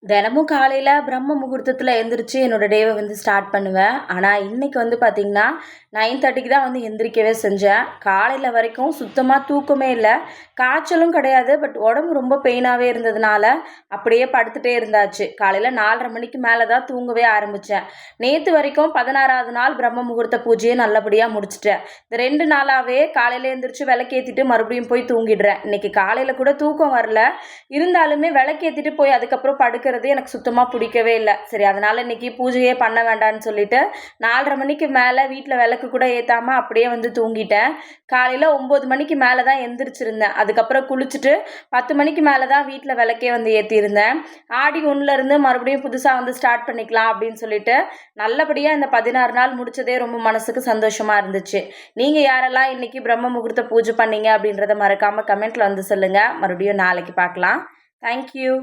தினமும் காலையில் பிரம்ம முகூர்த்தத்தில் எழுந்திரிச்சு என்னோடய டேவை ஸ்டார்ட் பண்ணுவேன். ஆனால் இன்றைக்கி பார்த்திங்கன்னா 9:30க்கு தான் எந்திரிக்கவே செஞ்சேன். காலையில் வரைக்கும் சுத்தமாக தூக்கமே இல்லை, காய்ச்சலும் கிடையாது. பட் உடம்பு ரொம்ப பெயினாகவே இருந்ததுனால அப்படியே படுத்துகிட்டே இருந்தாச்சு. காலையில் 4:30 மணிக்கு மேலே தான் தூங்கவே ஆரம்பித்தேன். நேற்று வரைக்கும் 16வது நாள் பிரம்ம முகூர்த்த பூஜையை நல்லபடியாக முடிச்சிட்டேன். இந்த 2 நாளாகவே காலையில் எழுந்திரிச்சு விளக்கேற்றிட்டு மறுபடியும் போய் தூங்கிடுறேன். இன்றைக்கி காலையில் கூட தூக்கம் வரல, இருந்தாலுமே விளக்கேற்றிட்டு போய் அதுக்கப்புறம் படுக்கிறது எனக்கு சுத்தமாக பிடிக்கவே இல்லை. சரி, அதனால் இன்றைக்கி பூஜையே பண்ண வேண்டான்னு சொல்லிட்டு 4:30 மணிக்கு மேலே வீட்டில் விளக்கு கூட ஏற்றாமல் அப்படியே தூங்கிட்டேன். காலையில் 9 மணிக்கு மேலே தான் எந்திரிச்சிருந்தேன். அதுக்கப்புறம் குளிச்சுட்டு 10 மணிக்கு மேலே தான் வீட்டில் விளக்கே ஏற்றிருந்தேன். ஆடி 1லேருந்து மறுபடியும் புதுசாக ஸ்டார்ட் பண்ணிக்கலாம் அப்படின்னு சொல்லிட்டு நல்லபடியாக இந்த 16 நாள் முடித்ததே ரொம்ப மனசுக்கு சந்தோஷமாக இருந்துச்சு. நீங்கள் யாரெல்லாம் இன்றைக்கி பிரம்ம முகூர்த்த பூஜை பண்ணீங்க அப்படின்றத மறக்காமல் கமெண்ட்டில் சொல்லுங்கள். மறுபடியும் நாளைக்கு பார்க்கலாம். தேங்க்யூ.